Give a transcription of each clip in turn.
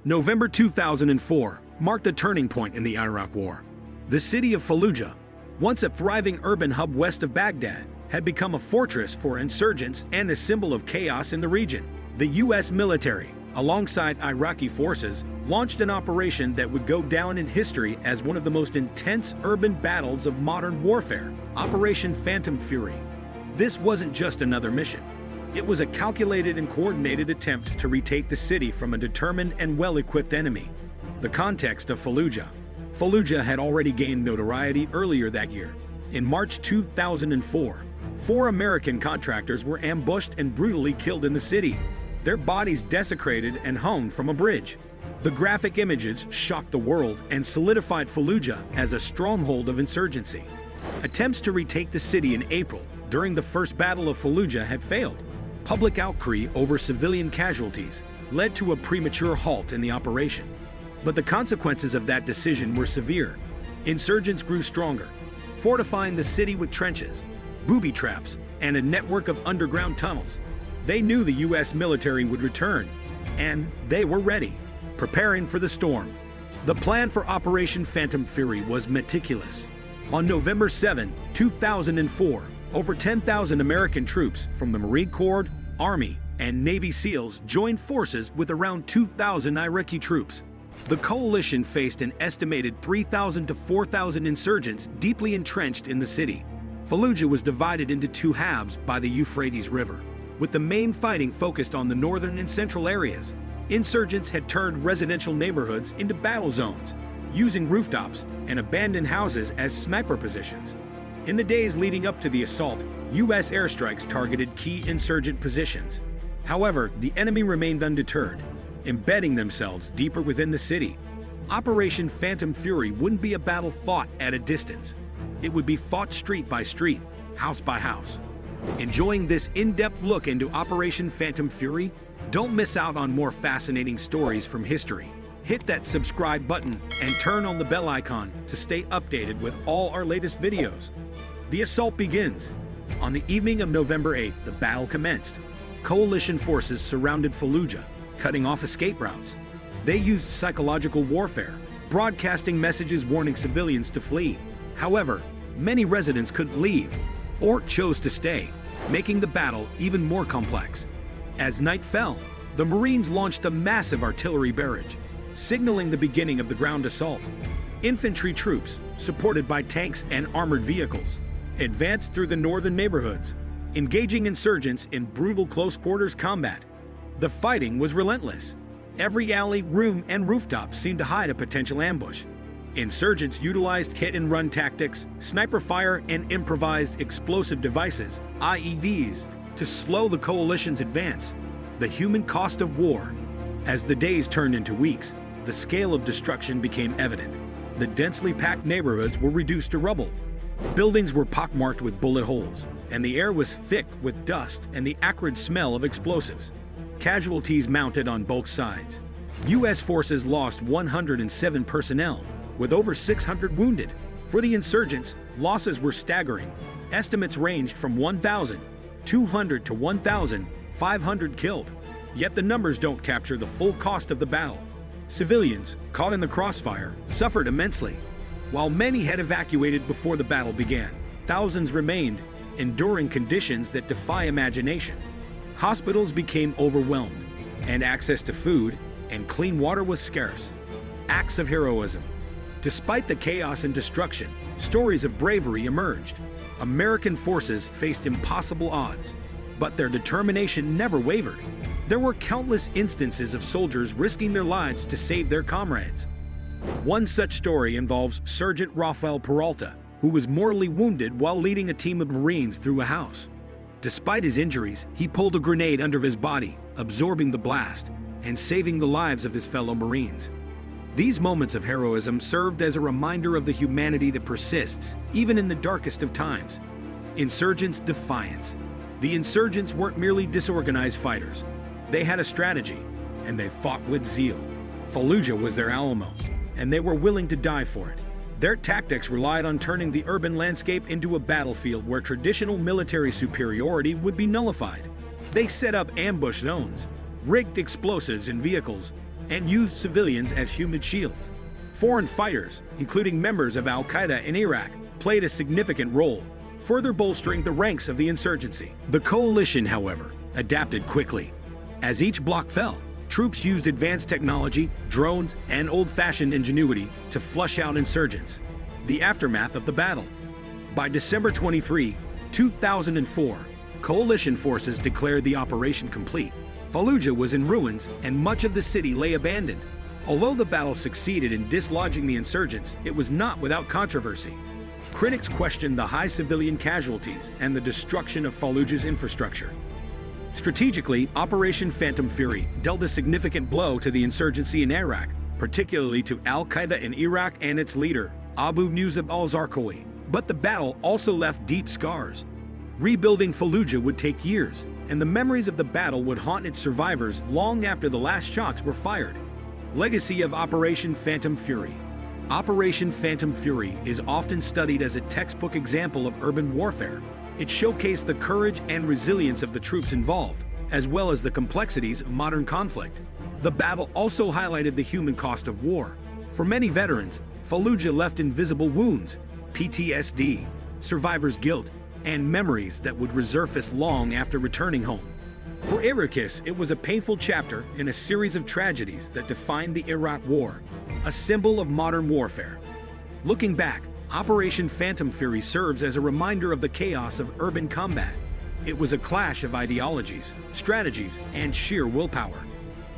November 2004 marked a turning point in the Iraq War. The city of Fallujah, once a thriving urban hub west of Baghdad, had become a fortress for insurgents and a symbol of chaos in the region. The U.S. military, alongside Iraqi forces, launched an operation that would go down in history as one of the most intense urban battles of modern warfare, Operation Phantom Fury. This wasn't just another mission. It was a calculated and coordinated attempt to retake the city from a determined and well-equipped enemy. The context of Fallujah. Fallujah had already gained notoriety earlier that year. In March 2004, 4 American contractors were ambushed and brutally killed in the city, their bodies desecrated and hung from a bridge. The graphic images shocked the world and solidified Fallujah as a stronghold of insurgency. Attempts to retake the city in April, during the First Battle of Fallujah, had failed. Public outcry over civilian casualties led to a premature halt in the operation. But the consequences of that decision were severe. Insurgents grew stronger, fortifying the city with trenches, booby traps, and a network of underground tunnels. They knew the U.S. military would return, and they were ready, preparing for the storm. The plan for Operation Phantom Fury was meticulous. On November 7, 2004, over 10,000 American troops from the Marine Corps, Army, and Navy SEALs joined forces with around 2,000 Iraqi troops. The coalition faced an estimated 3,000 to 4,000 insurgents deeply entrenched in the city. Fallujah was divided into 2 halves by the Euphrates River, with the main fighting focused on the northern and central areas. Insurgents had turned residential neighborhoods into battle zones, using rooftops and abandoned houses as sniper positions. In the days leading up to the assault, U.S. airstrikes targeted key insurgent positions. However, the enemy remained undeterred, embedding themselves deeper within the city. Operation Phantom Fury wouldn't be a battle fought at a distance. It would be fought street by street, house by house. Enjoying this in-depth look into Operation Phantom Fury? Don't miss out on more fascinating stories from history. Hit that subscribe button and turn on the bell icon to stay updated with all our latest videos. The assault begins. On the evening of November 8th, the battle commenced. Coalition forces surrounded Fallujah, cutting off escape routes. They used psychological warfare, broadcasting messages warning civilians to flee. However, many residents couldn't leave or chose to stay, making the battle even more complex. As night fell, the Marines launched a massive artillery barrage, signaling the beginning of the ground assault. Infantry troops, supported by tanks and armored vehicles, advanced through the northern neighborhoods, engaging insurgents in brutal close-quarters combat. The fighting was relentless. Every alley, room, and rooftop seemed to hide a potential ambush. Insurgents utilized hit-and-run tactics, sniper fire, and improvised explosive devices, IEDs, to slow the coalition's advance. The human cost of war. As the days turned into weeks, the scale of destruction became evident. The densely packed neighborhoods were reduced to rubble. Buildings were pockmarked with bullet holes, and the air was thick with dust and the acrid smell of explosives. Casualties mounted on both sides. U.S. forces lost 107 personnel, with over 600 wounded. For the insurgents, losses were staggering. Estimates ranged from 1,200 to 1,500 killed. Yet the numbers don't capture the full cost of the battle. Civilians, caught in the crossfire, suffered immensely. While many had evacuated before the battle began, thousands remained, enduring conditions that defy imagination. Hospitals became overwhelmed, and access to food and clean water was scarce. Acts of heroism. Despite the chaos and destruction, stories of bravery emerged. American forces faced impossible odds, but their determination never wavered. There were countless instances of soldiers risking their lives to save their comrades. One such story involves Sergeant Rafael Peralta, who was mortally wounded while leading a team of Marines through a house. Despite his injuries, he pulled a grenade under his body, absorbing the blast and saving the lives of his fellow Marines. These moments of heroism served as a reminder of the humanity that persists, even in the darkest of times. Insurgents' defiance. The insurgents weren't merely disorganized fighters. They had a strategy, and they fought with zeal. Fallujah was their Alamo, and they were willing to die for it. Their tactics relied on turning the urban landscape into a battlefield where traditional military superiority would be nullified. They set up ambush zones, rigged explosives in vehicles, and used civilians as human shields. Foreign fighters, including members of al-Qaeda in Iraq, played a significant role, further bolstering the ranks of the insurgency. The coalition, however, adapted quickly. As each bloc fell, troops used advanced technology, drones, and old-fashioned ingenuity to flush out insurgents. The aftermath of the battle. By December 23, 2004, coalition forces declared the operation complete. Fallujah was in ruins, and much of the city lay abandoned. Although the battle succeeded in dislodging the insurgents, it was not without controversy. Critics questioned the high civilian casualties and the destruction of Fallujah's infrastructure. Strategically, Operation Phantom Fury dealt a significant blow to the insurgency in Iraq, particularly to al-Qaeda in Iraq and its leader, Abu Musab al-Zarqawi. But the battle also left deep scars. Rebuilding Fallujah would take years, and the memories of the battle would haunt its survivors long after the last shots were fired. Legacy of Operation Phantom Fury. Operation Phantom Fury is often studied as a textbook example of urban warfare. It showcased the courage and resilience of the troops involved, as well as the complexities of modern conflict. The battle also highlighted the human cost of war. For many veterans, Fallujah left invisible wounds, PTSD, survivor's guilt, and memories that would resurface long after returning home. For Iraqis, it was a painful chapter in a series of tragedies that defined the Iraq War, a symbol of modern warfare. Looking back, Operation Phantom Fury serves as a reminder of the chaos of urban combat. It was a clash of ideologies, strategies, and sheer willpower.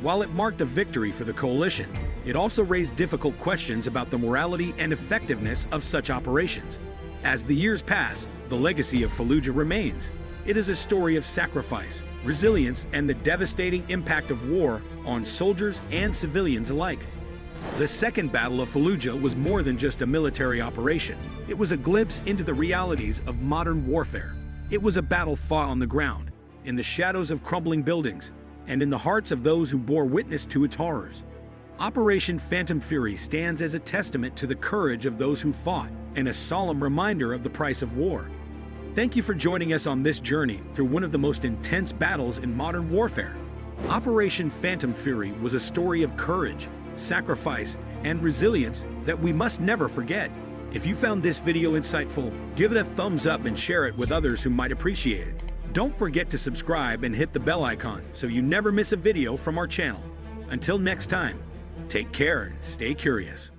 While it marked a victory for the coalition, it also raised difficult questions about the morality and effectiveness of such operations. As the years pass, the legacy of Fallujah remains. It is a story of sacrifice, resilience, and the devastating impact of war on soldiers and civilians alike. The Second Battle of Fallujah was more than just a military operation. It was a glimpse into the realities of modern warfare. It was a battle fought on the ground, in the shadows of crumbling buildings, and in the hearts of those who bore witness to its horrors. Operation Phantom Fury stands as a testament to the courage of those who fought, and a solemn reminder of the price of war. Thank you for joining us on this journey through one of the most intense battles in modern warfare. Operation Phantom Fury was a story of courage, sacrifice, and resilience that we must never forget. If you found this video insightful, give it a thumbs up and share it with others who might appreciate it. Don't forget to subscribe and hit the bell icon so you never miss a video from our channel. Until next time, take care and stay curious.